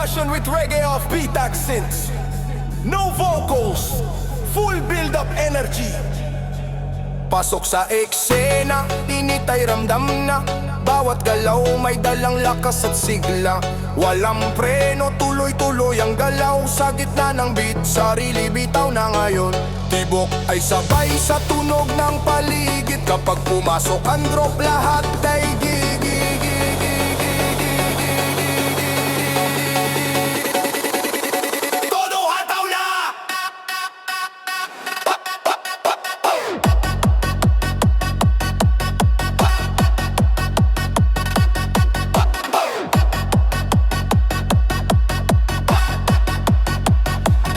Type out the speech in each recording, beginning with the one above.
version with reggae off beat accents. No vocals, full build-up energy. Pasok sa eksena, init ay ramdam na. Bawat galaw may dalang lakas at sigla. Walang preno, tuloy-tuloy ang galaw. Sa gitna ng beat, sarili bitaw na ngayon. Tibok ay sabay sa tunog ng paligid. Kapag pumasok ang drop, lahat ay todo hataw na!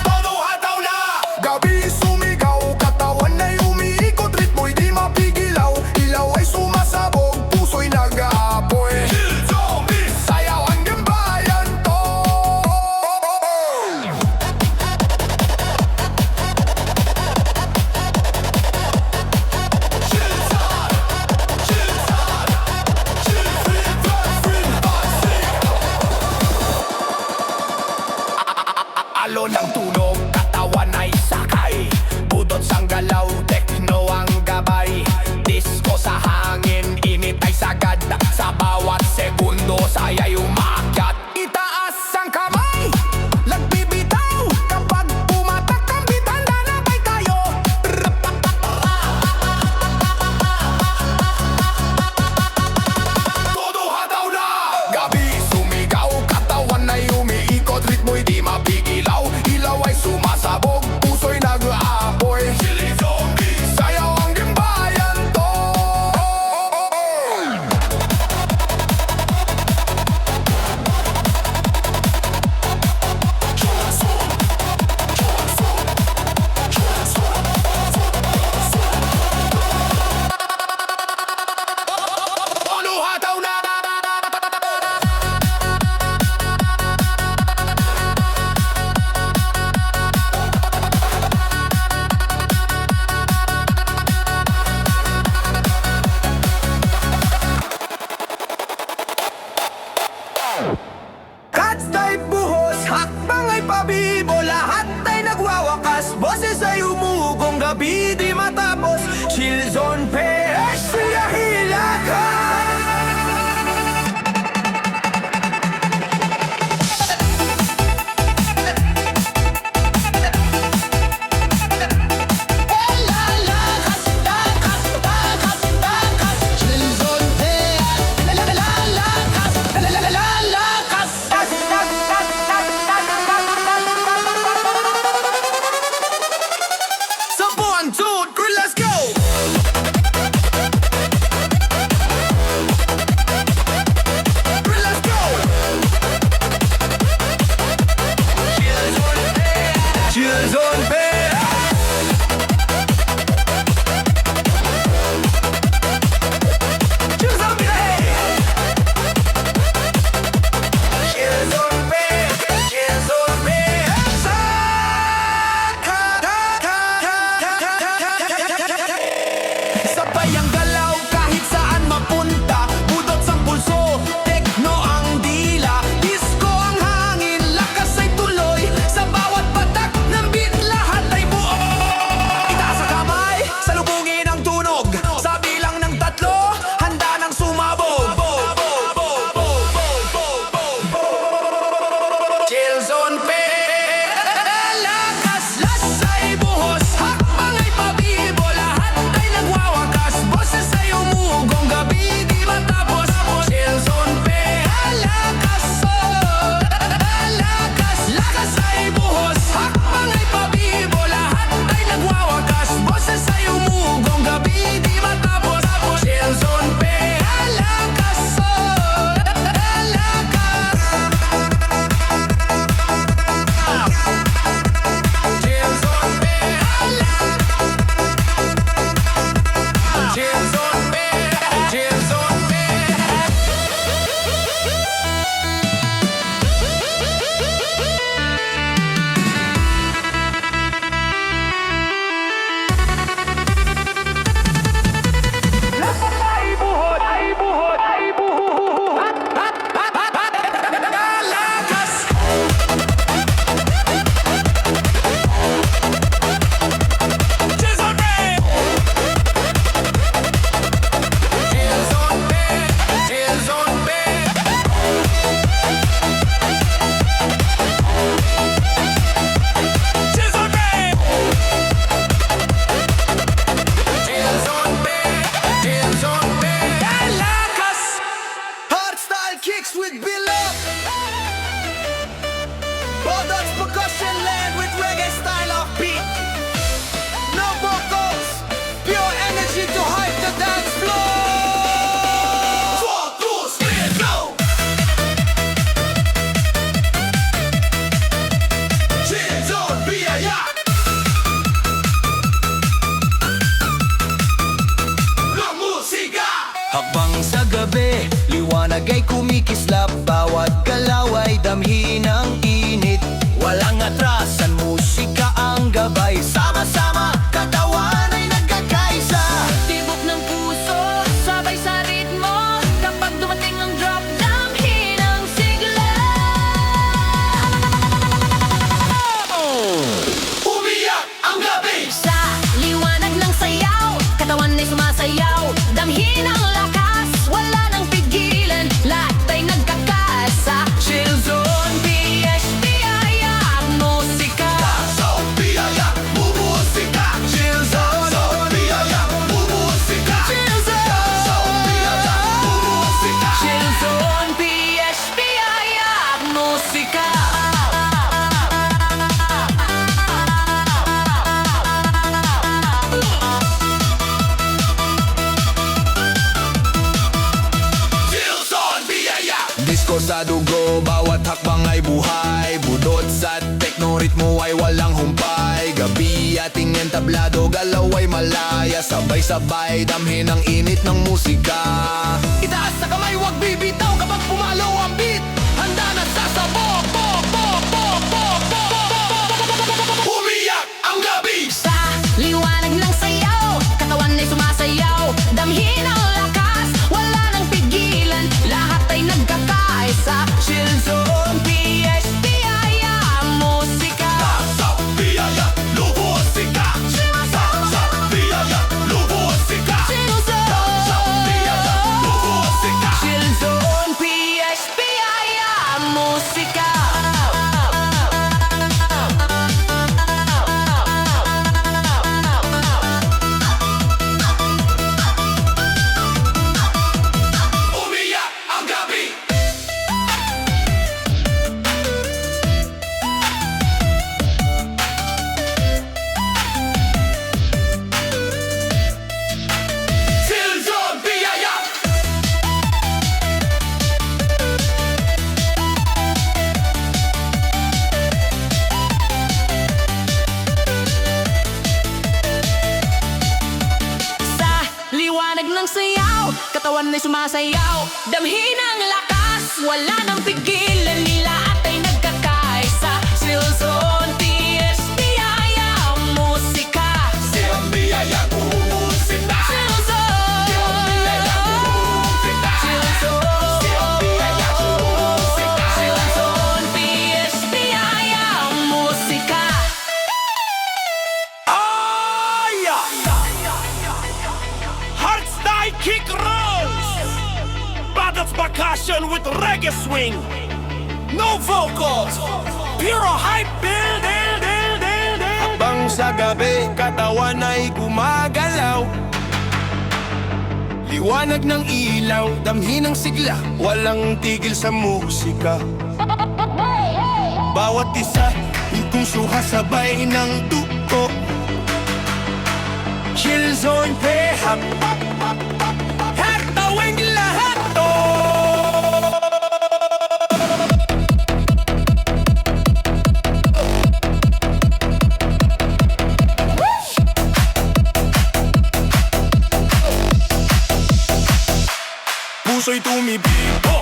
Todo hataw na! Gabi sumigaw, katawan ay umiikot, ritmo'y di mapigilaw. Ilaw ay sumasabog, puso'y nag kicks with Bill Up. Bulldogs percussion land with reggae style of beat. No vocals, pure energy to hype the dance floor. 4, 2, 3, go! Chill zone, biyaya. La musika. Habang sa gabi, liwanag ay kumikislap. Bawat galaw ay damhin ng init. Walang atrasan, musika ang gabay. Sama-sama, katawan ay nagkakaisa. Tibok ng puso, sabay sa ritmo. Kapag dumating ang drop, damhin ang sigla. Umiyak ang gabi. Sa liwanag ng sayaw, katawan ay sumasayaw. Damhin ang lakas, wala nang pigilan. Lahat ay nagkakaisa. Chill zone, PSP ay ang musika. zone, biyaya, bumusika. Chill zone, biyaya, bumusika. Chill zone, biyaya, bumusika. Chill zone, PSP ay ang musika. Chill zone, biyaya. Disco sa dugo, bawat hakbang ay buhay. Budot sa tekno, ritmo ay walang humpay. Gabi ating entablado, galaw ay malaya. Sabay-sabay, damhin ang init ng musika. Itaas sa kamay, wag bibitaw kapag pumalo ang beat. Handa na sasabog, bog, bog, bog, bog, bog. Umiyak ang gabi. Sa liwanag ng sayaw, katawan ay sumasayaw. Damhin ang lakas, wala nang pigilan. Lahat ay nagkakaisa. Chill zone, PSP ay ang musika. sa biyaya, lubusika. Sa biyaya, lubusika. Chill zone, lubusika. Chill zone, PSP ay ang musika. Umiyak ang gabi. Chill zone, biyaya. Sa liwanag ng sayaw, katawan ay sumasayaw. Damhin ang lakas, wala nang pigilan. Lahat ay nagkakaisa. Chill zone, PSP ay ang musika. Chill biyaya, bumusika. Chill zone, Chill zone, Chill zone, PSP ay ang musika. Hardstyle kick rolls. Battles percussion with reggae swing. No vocals. Pure hype build. Habang sa gabi, katawan ay gumagalaw. Liwanag ng ilaw, damhin ng sigla. Walang tigil sa musika. Bawat isa, itong suhasabay ng tuko. Chill zone, pehap. Hatawing lahat to. Puso'y tumibibo,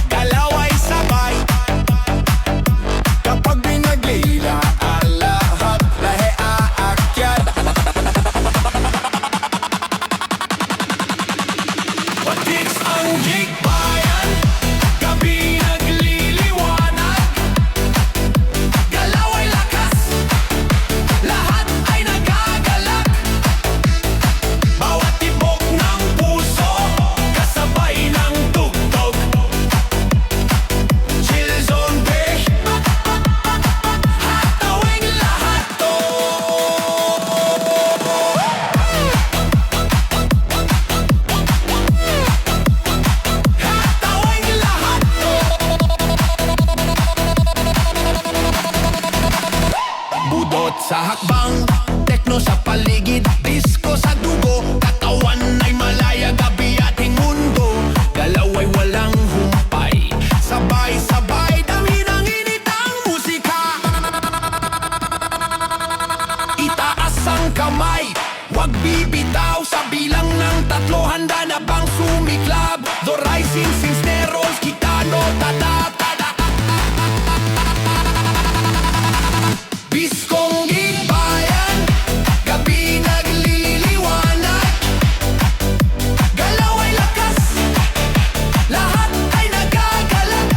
galaw ay sabay. Kapag binaglila, alahap, lahe aakyat. Patiks ang jigbayan, gabi nagliliwanag. Galaw ay lakas, lahat ay nagagalak. Bawat tibok ng puso, kasabay ng Sinsneros, Gitano, Tata Biskong Bayan, gabi nagliliwanag. Galaw ay lakas, lahat ay nagagalak.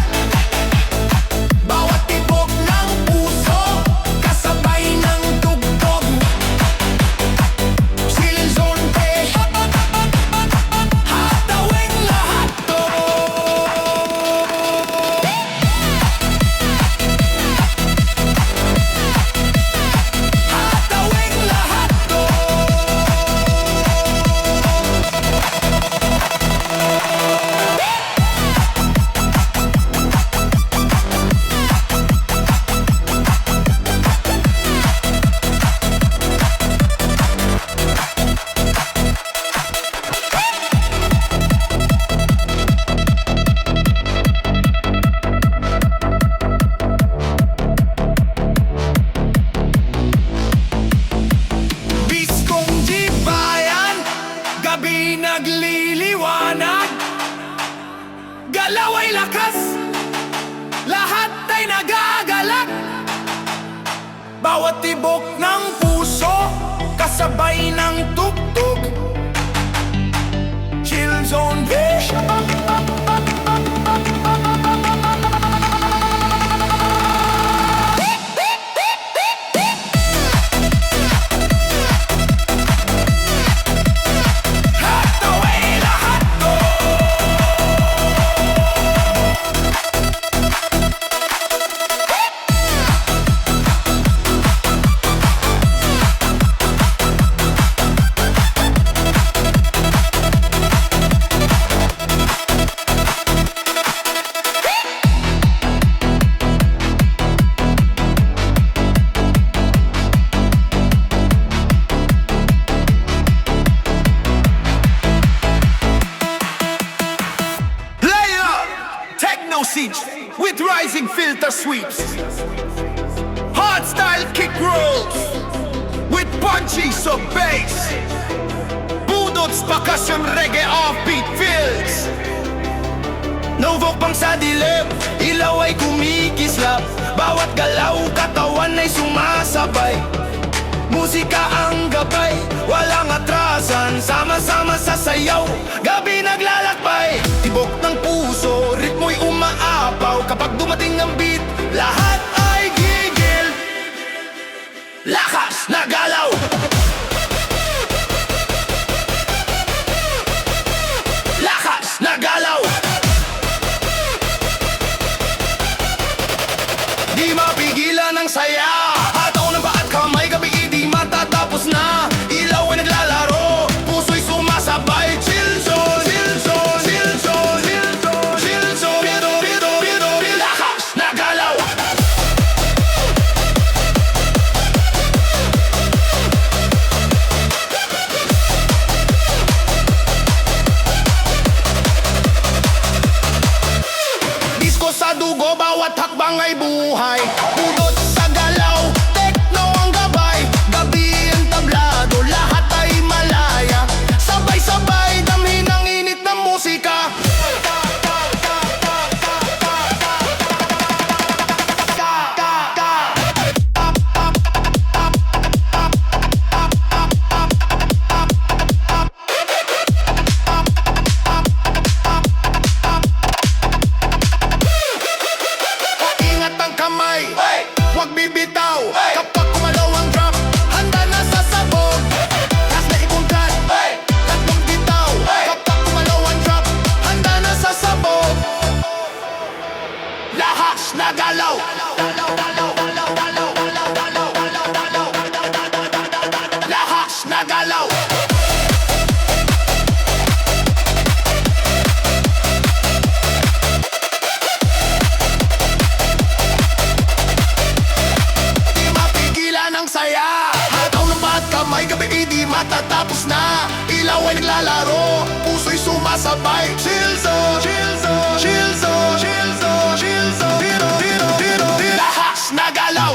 Bawat tibok ng puso, kasabay ng tugtog. Silzonte, hatawing lahat to. Hatawing lahat to. Biskong Bayan, gabi nagliliwanag. Galaw ay lakas, lahat ay nagagalak. Bawat tibok ng puso, kasabay ng tugtog. Chill Zone Vision. Hataway lahat to. Layer techno siege with rising filter sweeps, hard style kick rolls with punchy sub bass, budots percussion reggae offbeat fills. Novo pang sa dilim, ilaw ay kumikislap, bawat galaw katawan ay sumasabay. Musika ang gabay, walang atrasan, sama-sama sa sayaw, gabi naglalakbay. Tibok ng puso, ritmo'y umaapaw, kapag dumating ang beat, lahat ay gigil. Lakas na galaw, lakas na galaw. Di mapigilan ang saya, hataw ng baat kamay, gabi di matatapos na. Ilaw ay naglalaro, puso'y sumasabay. Chill zone, chill zone, chill zone, chill zone, chill zone. Lakas na galaw. Disko sa dugo, bawat hakbang ay buhay. Budot sa galaw, techno ang gabay. Gabi ang tablado, lahat ay malaya. Sabay-sabay, damhin ang init ng musika. Ingat ang kamay, huwag bibitaw. Kapag kumalaw ang drop, handa na sa sabog. Tas na ibungkat, tatlong bitaw. Kapag kumalaw ang drop, handa na sa sabog. Lahas na galaw. Lahas na galaw. Di mapigilan ang saya, hataw ng baat kamay, gabi di matatapos na. Ilaw ay naglalaro, puso'y sumasabay. Chill zone, chill zone, chill zone, chill zone, chill zone. Lahas na galaw.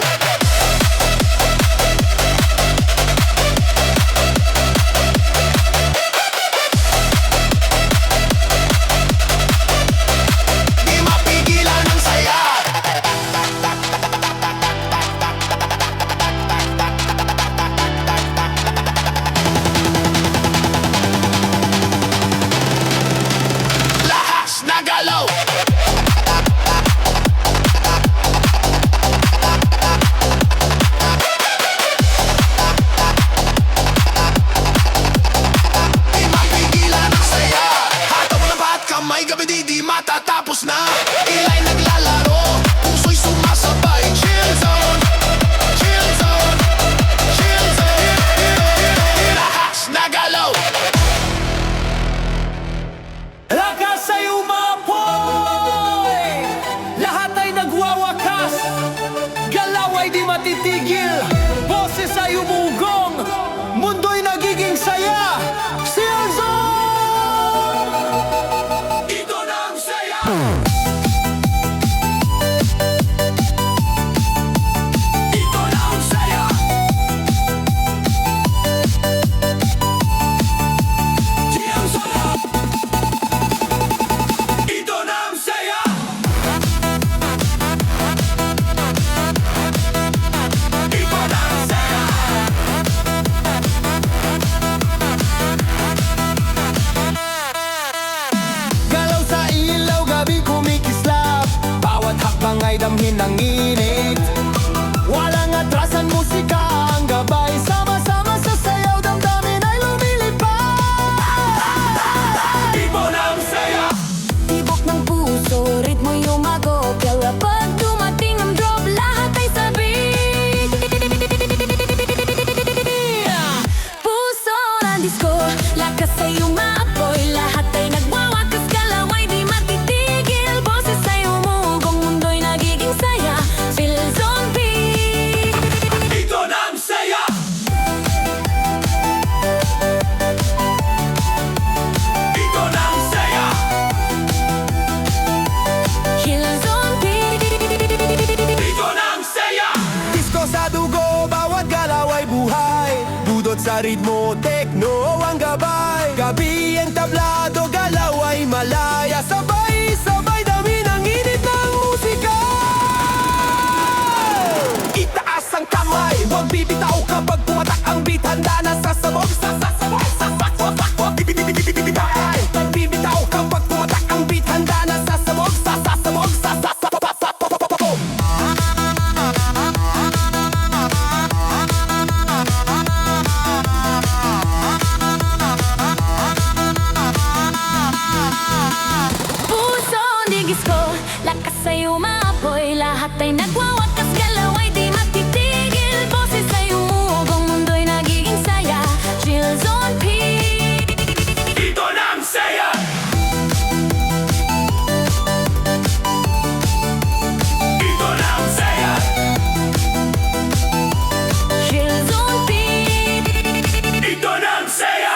gabi di matatapos na. Ila'y naglalaro, puso'y sumasabay. Chill zone, chill zone, chill zone. Lahas nagalaw. Lakas ay umapoy, lahat ay nagwawakas, galaw ay di matitigil, boses ay umugong, mundo'y nagiging saya. Silzon! Ito na ang saya. Ito na ang saya. Chill zone. Ito na ang saya. Ito na ang saya. Galaw sa ilaw, gabi kumikislap, bawat hakbang ay damhin ng init. Walang atrasan, musika ang gabay, sama-sama sa sayaw, damdamin ay lumilipad. Ito na ang saya. Tibok ng puso, ritmo yumago. Kaya pag dumating ang drop, lahat ay sabik. Puso ng disco, lakas ay umapoy, lahat ay nagwawakas, galaw ay di matitigil, boses ay umugong, mundo'y nagiging saya. Silzon Beat. Ito na ang saya. Ito na ang saya. Silzon Beat. Ito na ang saya. Disco sa dugo, bawat galaw ay buhay, budot sa ritmo, tekno ang gabay. Gabi ang tablado, galaw ay malaya, sabay-sabay dami ng init ng musika. Itaas ang kamay, huwag bibitaw kapag pumatak ang beat. Handa na sasabog, sasabog, sasabog. Huwag bibitaw kapag pumatak ang beat. Handa na sasabog, sasabog, sasabog. Puso digis ko, lakas ay umapoy, lahat ay nagwawakas, galaw ay di matitigil, boses ay umugong, mundo'y nagiging saya. Chill Zone Peak. Ito na ang saya. Ito na ang saya. Chill Zone Peak. Ito na ang saya.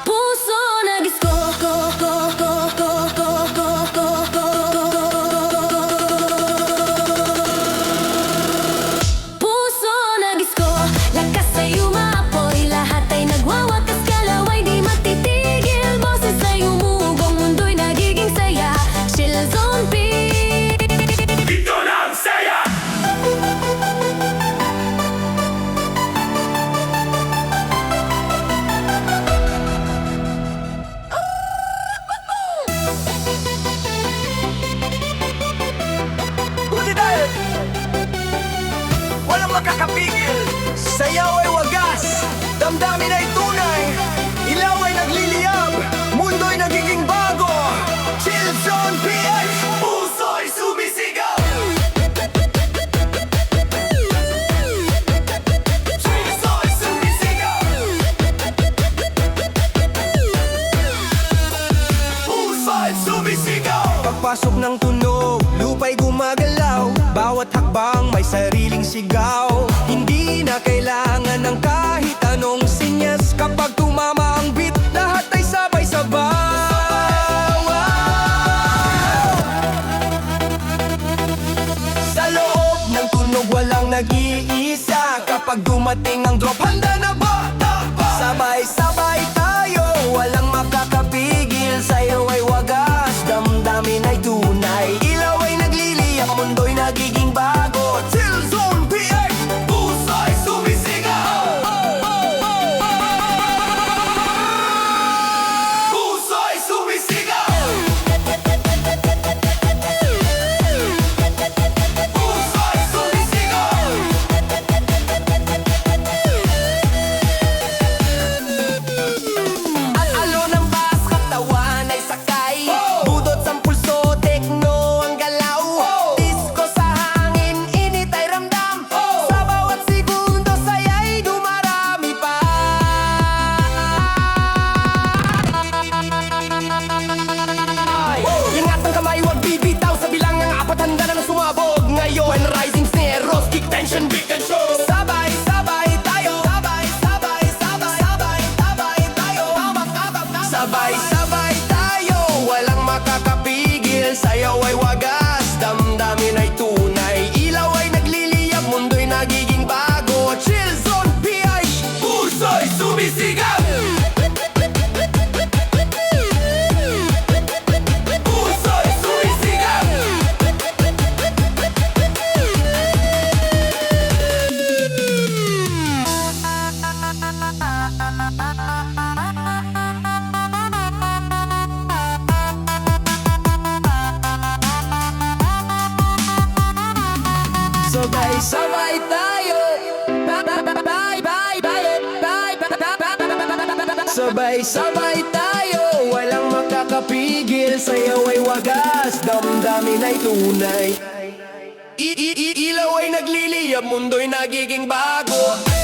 Puso nagis ko, puso nagis ko, lakas ay umapoy, lahat ay nagwawakas, galaw ay di matitigil, boses ay umugong, mundo'y nagiging saya. Chill Zone Peak. Ito na ang saya. Buti dahil walang makakapigil, sayaw ay wagas, damdamin ay tunay, ilaw ay nagliliyab, mundo'y nagiging bago. Chill Zone PH. Puso'y sumisigaw. Puso'y sumisigaw. Puso'y sumisigaw. Pagpasok ng tunog, lupa'y gumagalaw, bawat hakbang may sariling sigaw. Hindi na kailangan ng kahit anong sinyas, kapag tumama ang beat, lahat ay sabay-sabay. Sa loob ng tunog walang nag-iisa, kapag dumating ang drop, handa na ba? Sabay-sabay tayo, walang makakapigil, sayo ay wagas, damdamin ay tunay, ilaw ay nagliliyap, mundo'y nagiging bago. Chill Zone PX. Sabay-sabay tayo, walang makakapigil. Sayaw ay wagas, damdamin ay tunay. Ilaw ay nagliliyab, mundo'y nagiging bago.